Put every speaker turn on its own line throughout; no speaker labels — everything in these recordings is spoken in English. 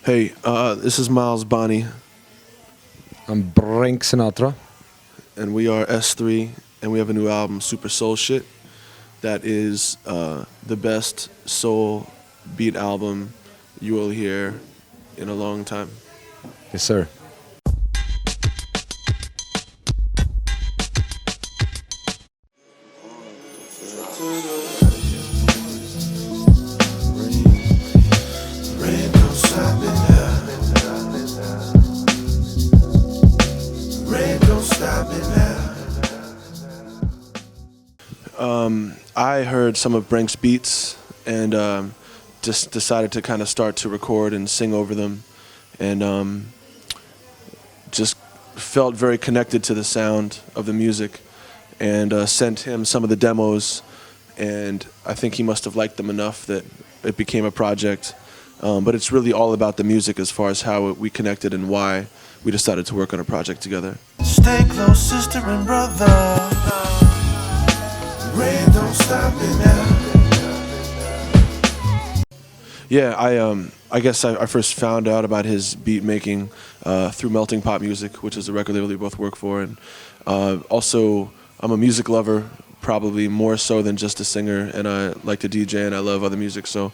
Hey, this is Miles Bonnie,
I'm Frank Sinatra.
and we are S3, and we have a new album, Super Soul Shit, that is the best soul beat album you will hear in a long time.
Yes, sir.
Rain don't stop me now. Rain don't stop me now. I heard some of Brank's beats and just decided to kind of start to record and sing over them, and just felt very connected to the sound of the music, and sent him some of the demos, and I think he must have liked them enough that it became a project. But it's really all about the music as far as how we connected and why we decided to work on a project together.
Stay close, sister and brother. Rain don't stop me now.
Yeah, I guess I first found out about his beat making through Melting Pot Music, which is a record label we both work for, and also I'm a music lover, probably more so than just a singer, and I like to DJ and I love other music, so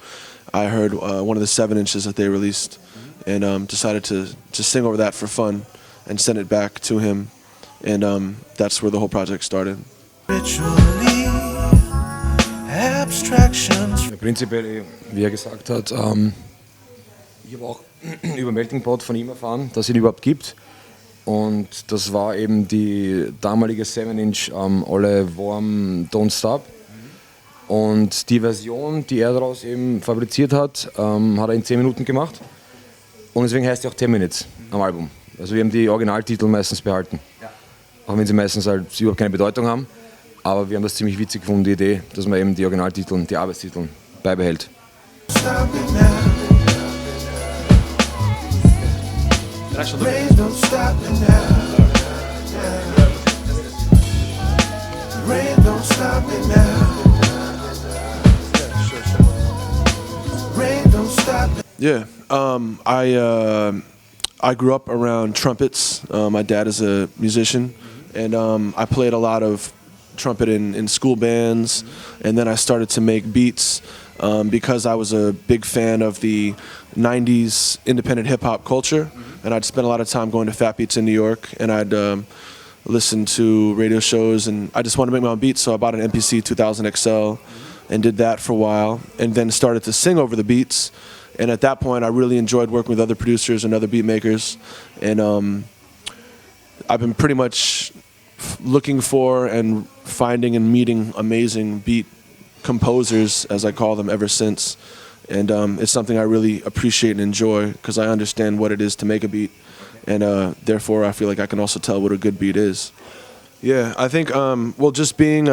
I heard one of the 7-inches that they released, and decided to just sing over that for fun and send it back to him, and that's where the whole project started.
Ritually, abstractions.
Ja, prinzipiell, wie er gesagt hat, ich habe auch über Melting Pot von ihm erfahren, dass es ihn überhaupt gibt. Und das war eben die damalige 7-Inch Alle Warm Don't Stop. Und die Version, die er daraus eben fabriziert hat, hat er in 10 Minuten gemacht. Und deswegen heißt er auch 10 Minutes am Album. Also wir haben die Originaltitel meistens behalten. Ja. Auch wenn sie meistens halt überhaupt keine Bedeutung haben. Aber wir haben das ziemlich witzig gefunden, die Idee, dass man eben die Originaltitel, die Arbeitstitel beibehält.
Rain don't stop me now. Rain don't stop me now. Rain don't stop me.
Yeah, I grew up around trumpets. My dad is a musician, and I played a lot of trumpet in school bands, and then I started to make beats because I was a big fan of the 90s independent hip-hop culture, and I'd spend a lot of time going to Fat Beats in New York, and I'd listen to radio shows, and I just wanted to make my own beats, so I bought an MPC 2000 XL and did that for a while, and then started to sing over the beats. And at that point, I really enjoyed working with other producers and other beat makers, and I've been pretty much looking for and finding and meeting amazing beat composers, as I call them, ever since. And it's something I really appreciate and enjoy because I understand what it is to make a beat, and therefore I feel like I can also tell what a good beat is. Yeah, I think, well, just being,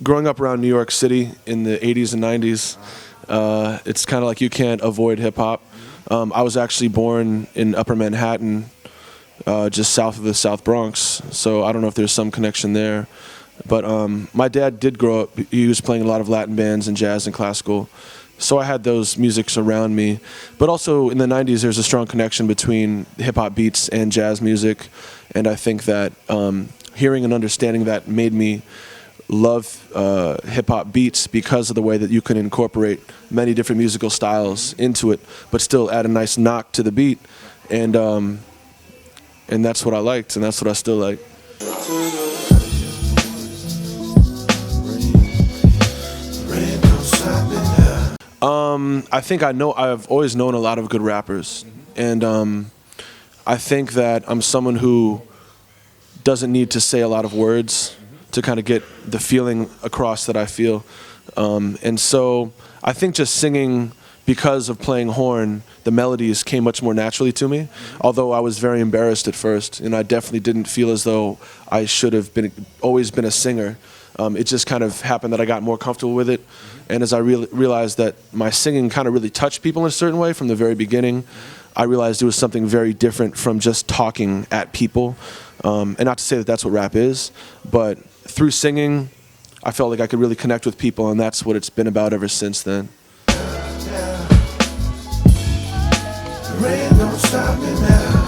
growing up around New York City in the 80s and 90s, it's kind of like you can't avoid hip-hop. I was actually born in Upper Manhattan, just south of the South Bronx, so I don't know if there's some connection there. But my dad did grow up, he was playing a lot of Latin bands and jazz and classical, so I had those musics around me. But also in the 90s there's a strong connection between hip-hop beats and jazz music, and I think that hearing and understanding that made me love hip-hop beats because of the way that you can incorporate many different musical styles into it, but still add a nice knock to the beat, and that's what I liked, and that's what I still like. I think I've always known a lot of good rappers, and I think that I'm someone who doesn't need to say a lot of words to kind of get the feeling across that I feel. And so I think just singing, because of playing horn, the melodies came much more naturally to me, although I was very embarrassed at first, and I definitely didn't feel as though I should have always been a singer. It just kind of happened that I got more comfortable with it, and as I realized that my singing kind of really touched people in a certain way from the very beginning, I realized it was something very different from just talking at people. And not to say that that's what rap is, but through singing, I felt like I could really connect with people, and that's what it's been about ever since then.
Rain don't stop me now.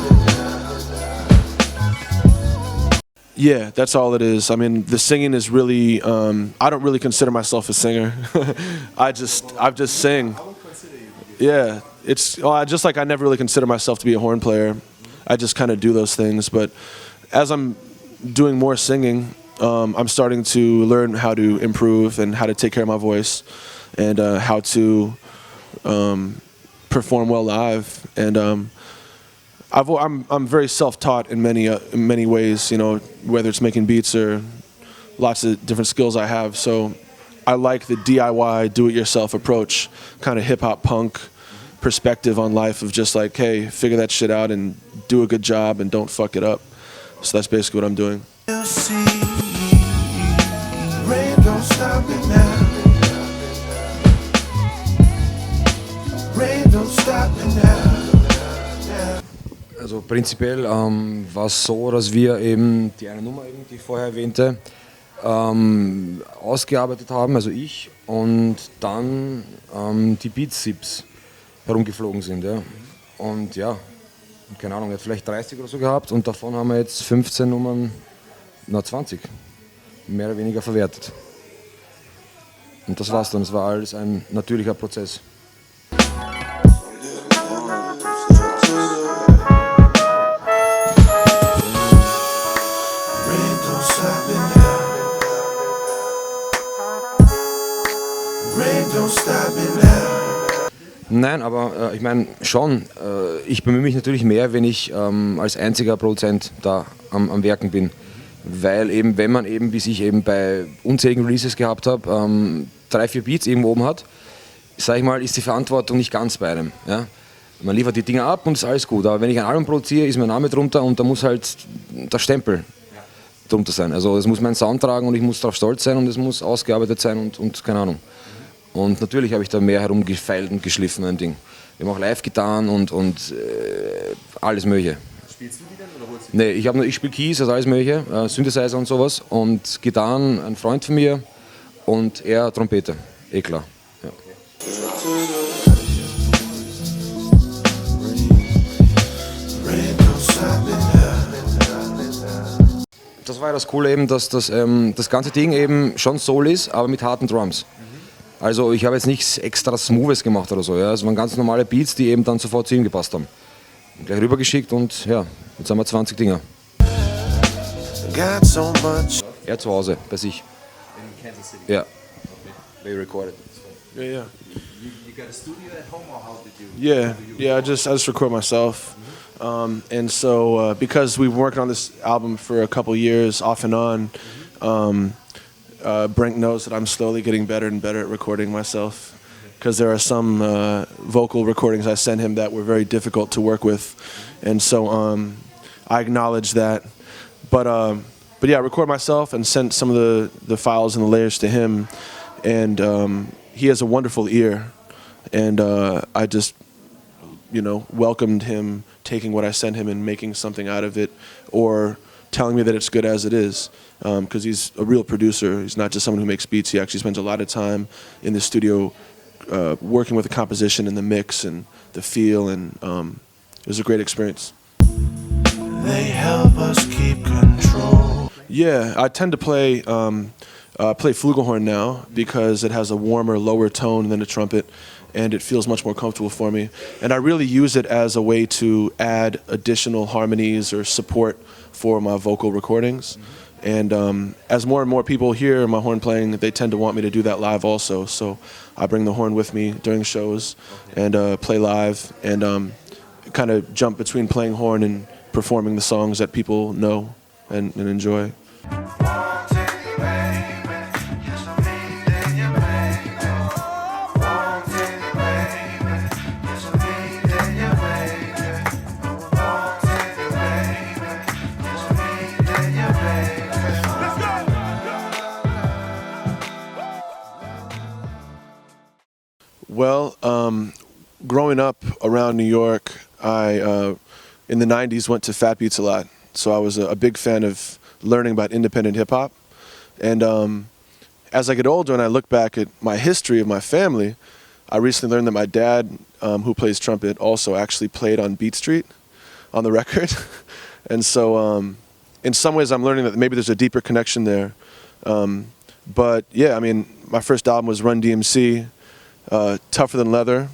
Yeah, that's all it is. I mean, the singing is really. I don't really consider myself a singer. I just sing. Yeah, it's just like I never really consider myself to be a horn player. I just kind of do those things. But as I'm doing more singing, I'm starting to learn how to improve and how to take care of my voice, and how to perform well live. And I'm very self-taught in many ways. You know, whether it's making beats or lots of different skills I have. So I like the DIY, do-it-yourself approach, kind of hip-hop punk perspective on life of just like, hey, figure that shit out and do a good job and don't fuck it up. So that's basically what I'm doing.
You see, rain don't stop me now. Rain don't stop me now.
Also prinzipiell war es so, dass wir eben die eine Nummer, eben, die ich vorher erwähnte, ausgearbeitet haben, also ich, und dann die Beat-Sips herumgeflogen sind. Ja. Und ja, keine Ahnung, er hat vielleicht 30 oder so gehabt und davon haben wir jetzt 15 Nummern, 20, mehr oder weniger verwertet. Und das war's dann, es war alles ein natürlicher Prozess. Nein, aber ich meine schon, ich bemühe mich natürlich mehr, wenn ich als einziger Produzent da am Werken bin. Weil eben, wenn man eben, wie ich eben bei unzähligen Releases gehabt habe, 3, 4 Beats irgendwo oben hat, sage ich mal, ist die Verantwortung nicht ganz bei einem. Ja? Man liefert die Dinger ab und ist alles gut. Aber wenn ich ein Album produziere, ist mein Name drunter und da muss halt der Stempel drunter sein. Also es muss mein Sound tragen und ich muss darauf stolz sein und es muss ausgearbeitet sein und keine Ahnung. Und natürlich habe ich da mehr herumgefeilt und geschliffen, ein Ding. Wir haben auch live getan und alles Mögliche.
Spielst du die denn oder holst du die?
Nee, ich spiele Keys, also alles Mögliche, Synthesizer und sowas. Und Gitarren, ein Freund von mir und er Trompete, klar. Ja. Das war ja das Coole eben, dass das ganze Ding eben schon Soul ist, aber mit harten Drums. Also ich habe jetzt nichts extra Smoothes gemacht oder so. Ja. Es waren ganz normale Beats, die eben dann sofort zu ihm gepasst haben. Gleich rübergeschickt und ja, jetzt haben wir 20 Dinger.
Got so much.
Er zu Hause, bei sich.
In Kansas City.
Ja. They recorded.
Yeah, yeah.
You got a studio at home or how did you?
Yeah. I just record myself, and so because we've been working on this album for a couple years, off and on. Brink knows that I'm slowly getting better and better at recording myself, because there are some vocal recordings I sent him that were very difficult to work with, and so I acknowledge that. But yeah, I record myself and sent some of the files and the layers to him, and he has a wonderful ear, and I just welcomed him taking what I sent him and making something out of it, or telling me that it's good as it is, because he's a real producer. He's not just someone who makes beats. He actually spends a lot of time in the studio working with the composition and the mix and the feel, and it was a great experience.
They help us keep control.
Yeah, I tend to play flugelhorn now because it has a warmer, lower tone than a trumpet, and it feels much more comfortable for me. And I really use it as a way to add additional harmonies or support for my vocal recordings. And as more and more people hear my horn playing, they tend to want me to do that live also. So I bring the horn with me during shows and play live, and kind of jump between playing horn and performing the songs that people know and enjoy. Well, growing up around New York, I, in the 90s, went to Fat Beats a lot. So I was a big fan of learning about independent hip-hop. And as I get older and I look back at my history of my family, I recently learned that my dad who plays trumpet, also actually played on Beat Street on the record. And so in some ways I'm learning that maybe there's a deeper connection there. But yeah, I mean, my first album was Run DMC, Tougher Than Leather,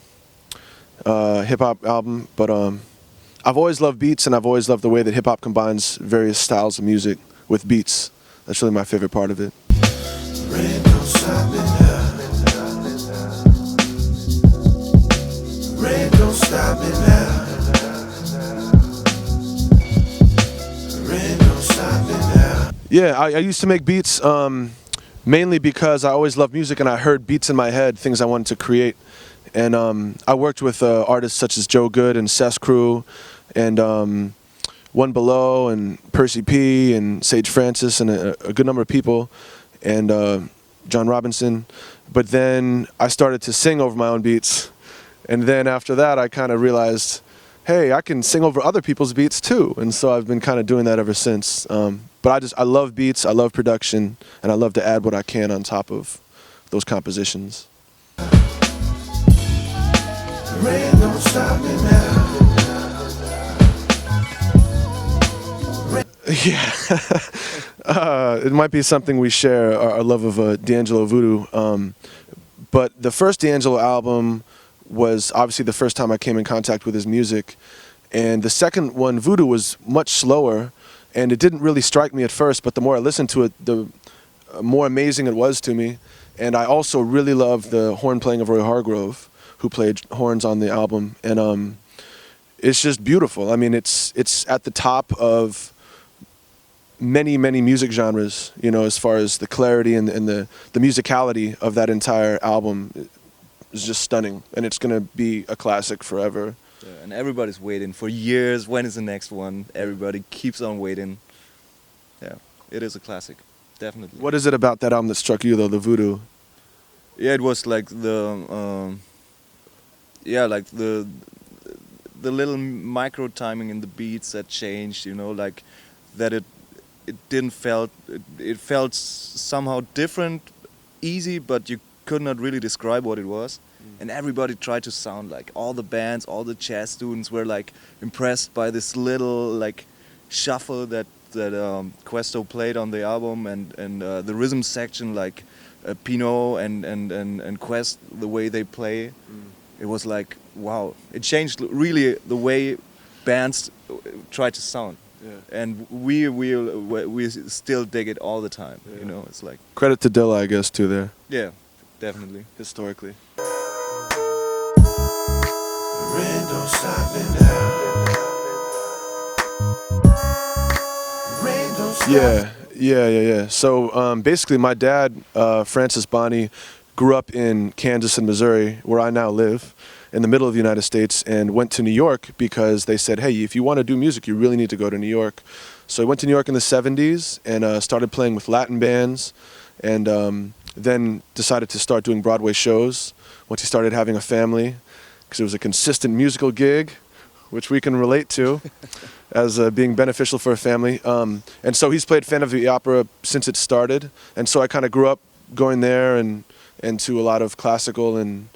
hip-hop album. But I've always loved beats, and I've always loved the way that hip-hop combines various styles of music with beats. That's really my favorite part of it.
Rain don't stop me now. Rain don't stop me now. Rain don't stop me now.
Yeah, I used to make beats mainly because I always loved music and I heard beats in my head, things I wanted to create. And I worked with artists such as Joe Good and Cess Crew and One Below and Percy P and Sage Francis and a good number of people, and John Robinson. But then I started to sing over my own beats. And then after that, I kind of realized, hey, I can sing over other people's beats too. And so I've been kind of doing that ever since. But I love beats, I love production, and I love to add what I can on top of those compositions.
Rain don't stop me now.
Yeah, it might be something we share, our love of D'Angelo Voodoo. But the first D'Angelo album was obviously the first time I came in contact with his music. And the second one, Voodoo, was much slower, and it didn't really strike me at first, but the more I listened to it, the more amazing it was to me. And I also really loved the horn playing of Roy Hargrove, who played horns on the album. And it's just beautiful. I mean, it's at the top of many music genres, you know, as far as the clarity and the musicality of that entire album is just stunning, and it's gonna be a classic forever.
Yeah, and everybody's waiting for years. When is the next one? Everybody keeps on waiting. Yeah, it is a classic, definitely.
What is it about that album that struck you though, the Voodoo?
Yeah, it was like the little micro timing in the beats that changed. You know, like that it felt somehow different, easy, but you could not really describe what it was. And everybody tried to sound like, all the bands, all the jazz students were like impressed by this little like shuffle that Questo played on the album, and the rhythm section, like Pino and Quest, the way they play. It was like, wow, it changed really the way bands try to sound. Yeah. And we still dig it all the time. Yeah. You know, it's like
Credit to Dilla, I guess, too, there.
Yeah, definitely.
Historically.
Rain don't stop me now. Rain don't stop.
Yeah. So basically, my dad, Francis Bonney, grew up in Kansas and Missouri, where I now live, in the middle of the United States, and went to New York because they said, hey, if you want to do music, you really need to go to New York. So he went to New York in the 70s and started playing with Latin bands, and then decided to start doing Broadway shows once he started having a family, because it was a consistent musical gig, which we can relate to as being beneficial for a family. And so he's played Phantom of the Opera since it started, and so I kind of grew up going there and to a lot of classical and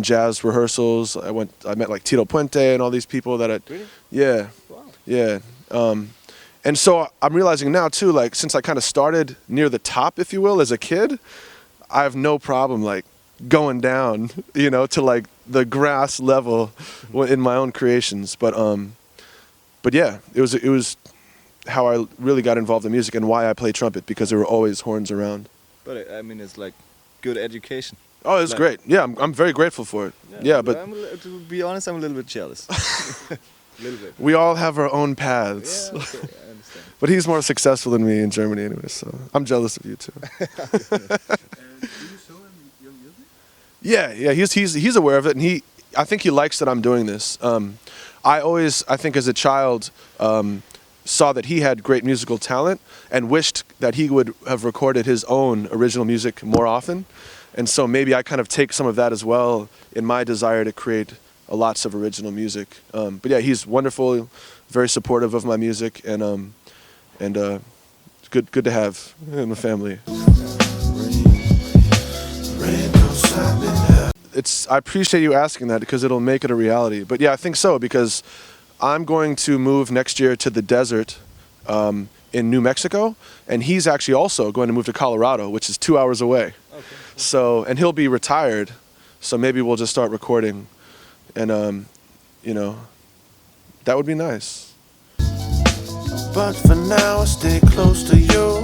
jazz rehearsals. I met like Tito Puente and all these people that
Really?
Yeah.
Wow.
Yeah. And so I'm realizing now too, like, since I kind of started near the top, if you will, as a kid, I have no problem like going down, you know, to like the grass level in my own creations. But yeah, it was how I really got involved in music and why I play trumpet, because there were always horns around.
But I mean, it's like good education.
Oh, it's great. Yeah, I'm very grateful for it. Yeah, but
to be honest, I'm a little bit jealous. A little bit.
we all have our own paths.
Yeah, okay, I understand.
But he's more successful than me in Germany anyway, so I'm jealous of you too.
Do you show him your music?
Yeah, he's aware of it, and I think he likes that I'm doing this. I think as a child, saw that he had great musical talent and wished that he would have recorded his own original music more often. And so maybe I kind of take some of that as well in my desire to create lots of original music. But yeah, he's wonderful, very supportive of my music, and it's good to have in the family.
Rain don't stop me now.
I appreciate you asking that because it'll make it a reality. But yeah, I think so because I'm going to move next year to the desert in New Mexico, and he's actually also going to move to Colorado, which is 2 hours away. Okay. So, and he'll be retired, so maybe we'll just start recording, and you know, that would be nice.
But for now, I stay close to you.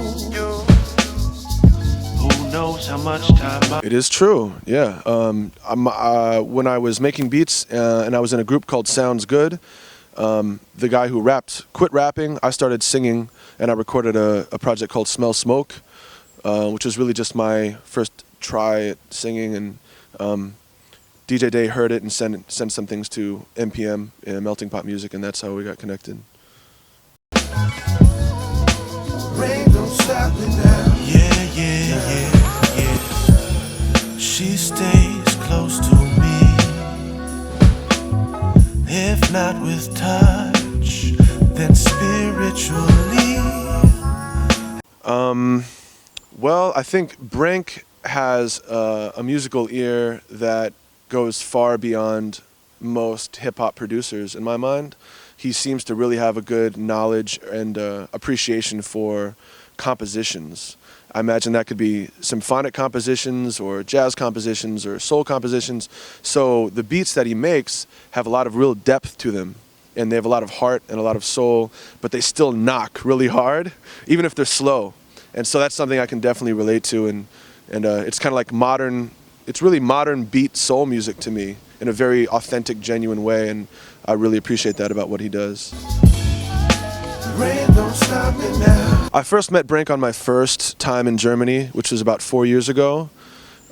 Who knows how much time
It is true, yeah. When I was making beats and I was in a group called Sounds Good, the guy who rapped quit rapping. I started singing, and I recorded a project called Smell Smoke, which was really just my first try at singing. And DJ Day heard it and sent some things to MPM, Melting Pot Music, and that's how we got connected.
Rain don't stop me now. Yeah. She stays close to me. If not with touch, then spiritually.
Well, I think Brink has a musical ear that goes far beyond most hip-hop producers in my mind. He seems to really have a good knowledge and appreciation for compositions. I imagine that could be symphonic compositions or jazz compositions or soul compositions. So the beats that he makes have a lot of real depth to them, and they have a lot of heart and a lot of soul, but they still knock really hard, even if they're slow. And so that's something I can definitely relate to, and it's kind of like it's really modern beat soul music to me in a very authentic, genuine way, and I really appreciate that about what he does.
Rain don't stop me now.
I first met Brink on my first time in Germany, which was about 4 years ago,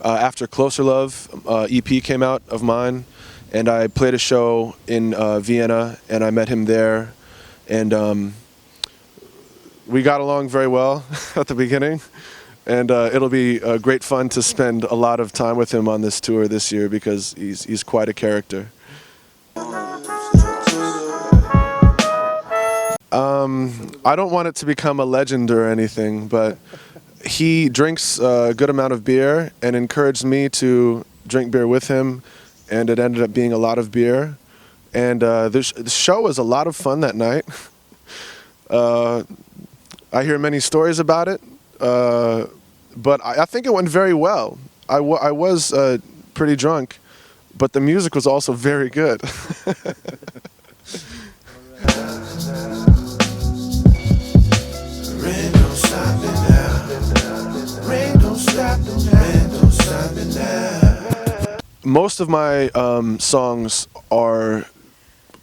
after Closer Love EP came out of mine, and I played a show in Vienna, and I met him there, and we got along very well at the beginning, and it'll be great fun to spend a lot of time with him on this tour this year because he's quite a character. I don't want it to become a legend or anything, but he drinks a good amount of beer and encouraged me to drink beer with him, and it ended up being a lot of beer. And the show was a lot of fun that night. I hear many stories about it, but I think it went very well. I was pretty drunk, but the music was also very good.
Rain don't stop me now. Rain don't stop me now. Rain don't stop me now.
Most of my songs are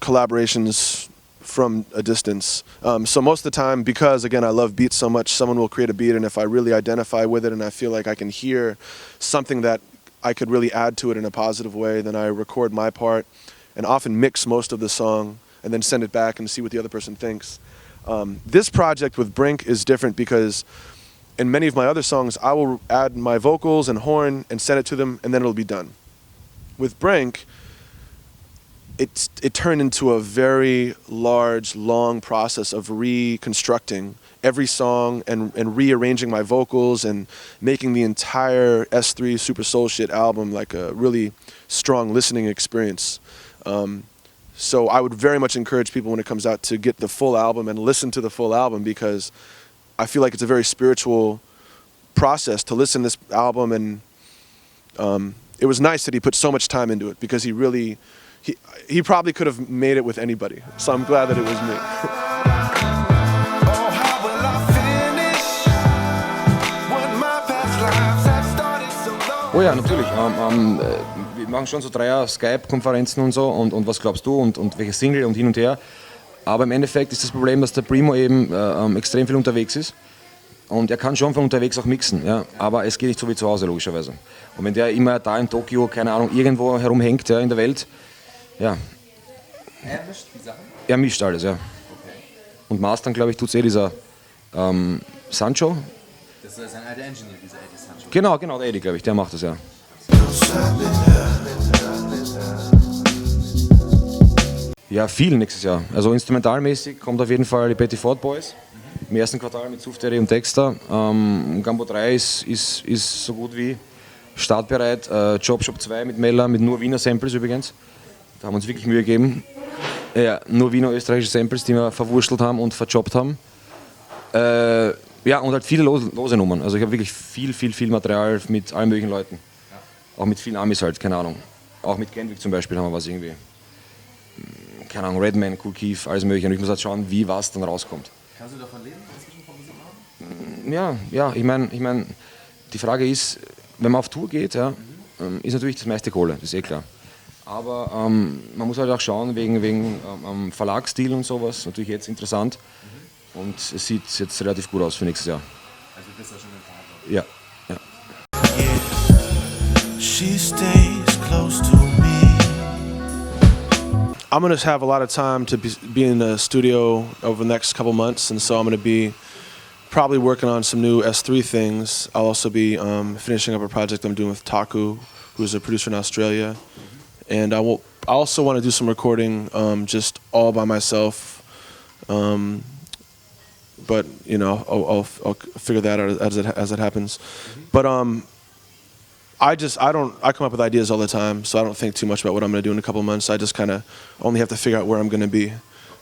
collaborations from a distance. So most of the time, because again I love beats so much, someone will create a beat, and if I really identify with it and I feel like I can hear something that I could really add to it in a positive way, then I record my part and often mix most of the song and then send it back and see what the other person thinks. This project with Brink is different because in many of my other songs I will add my vocals and horn and send it to them, and then it'll be done. With Brink, it turned into a very large, long process of reconstructing every song and rearranging my vocals and making the entire S3 Super Soul Shit album like a really strong listening experience. So I would very much encourage people when it comes out to get the full album and listen to the full album, because I feel like it's a very spiritual process to listen to this album, and it was nice that he put so much time into it, because he probably could have made it with anybody. So I'm glad that it was me.
Oh, how will I finish what my past lives have started so long?
Oh ja, natürlich. Wir machen schon so Dreier-Skype-Konferenzen und so und was glaubst du und welche Single und hin und her. Aber im Endeffekt ist das Problem, dass der Primo eben extrem viel unterwegs ist. Und er kann schon von unterwegs auch mixen, ja, aber es geht nicht so wie zu Hause, logischerweise. Und wenn der immer da in Tokio, keine Ahnung, irgendwo herumhängt, ja, in der Welt, ja.
Er mischt die Sachen?
Er mischt alles, ja.
Okay.
Und mastern, glaube ich, tut es dieser Sancho.
Das ist ein alter Engineer, dieser Eddie Sancho.
Genau, der Eddie, glaube ich, der macht das, ja. Ja, viel nächstes Jahr. Also instrumentalmäßig kommt auf jeden Fall die Betty Ford Boys. Im ersten Quartal mit Suf Daddy und Dexter. Gambo 3 ist so gut wie. startbereit. Job Shop 2 mit Mella, mit nur Wiener Samples übrigens. Da haben wir uns wirklich Mühe gegeben. Ja, nur Wiener österreichische Samples, die wir verwurschtelt haben und verjobbt haben. Ja, und halt viele lose Nummern. Also ich habe wirklich viel Material mit allen möglichen Leuten. Auch mit vielen Amis halt, keine Ahnung. Auch mit Kendrick zum Beispiel haben wir was irgendwie. Keine Ahnung, Redman, Cool Keith, alles mögliche. Und ich muss halt schauen, wie was dann rauskommt.
Kannst du davon leben? Inzwischen von Musik machen?
Ja, ich meine, die Frage ist, wenn man auf Tour geht, ja, ist natürlich das meiste Kohle, das ist eh klar. Aber man muss halt auch schauen, wegen Verlagsstil und sowas, natürlich jetzt interessant. Und es sieht jetzt relativ gut aus für nächstes Jahr.
Also bist du schon in Verhandlung?
Ja.
She stays close to me.
I'm going to have a lot of time to be in the studio over the next couple months, and so I'm going to be probably working on some new S3 things. I'll also be finishing up a project I'm doing with Taku, who's a producer in Australia. And I also want to do some recording just all by myself. But you know, I'll figure that out as it happens. But I come up with ideas all the time, so I don't think too much about what I'm going to do in a couple months. I just kind of only have to figure out where I'm going to be,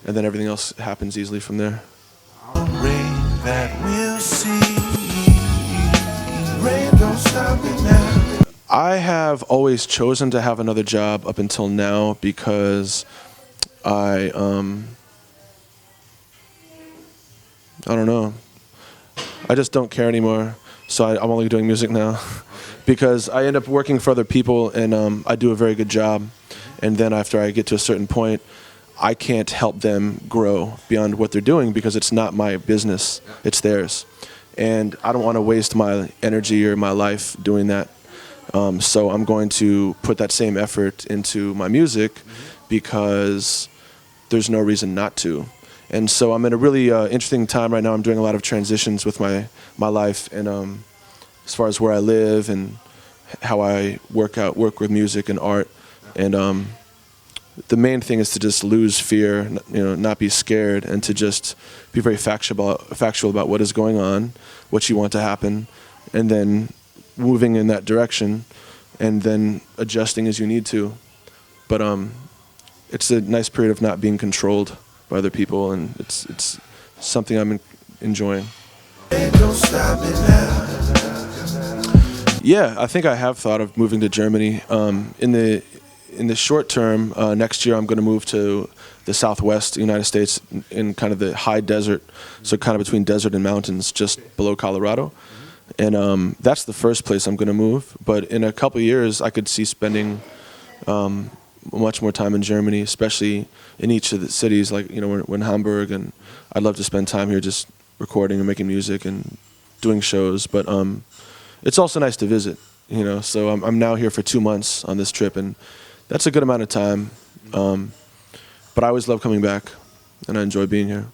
and then everything else happens easily from there.
Rain that we'll see. Rain don't stop me now.
I have always chosen to have another job up until now because I don't know. I just don't care anymore. So I'm only doing music now because I end up working for other people and I do a very good job. And then after I get to a certain point, I can't help them grow beyond what they're doing because it's not my business, it's theirs. And I don't want to waste my energy or my life doing that. So I'm going to put that same effort into my music because there's no reason not to. And so I'm in a really interesting time right now. I'm doing a lot of transitions with my life and as far as where I live and how I work with music and art. And the main thing is to just lose fear, you know, not be scared, and to just be very factual about what is going on, what you want to happen, and then moving in that direction, and then adjusting as you need to. But it's a nice period of not being controlled by other people, and it's something I'm enjoying.
Don't stop me now.
Yeah, I think I have thought of moving to Germany. In the short term, next year I'm going to move to the southwest United States in kind of the high desert, so kind of between desert and mountains, just below Colorado. And that's the first place I'm going to move. But in a couple of years, I could see spending much more time in Germany, especially in each of the cities, like, you know, we're in Hamburg, and I'd love to spend time here just recording and making music and doing shows. But it's also nice to visit, you know. So I'm now here for 2 months on this trip, and that's a good amount of time. But I always love coming back, and I enjoy being here.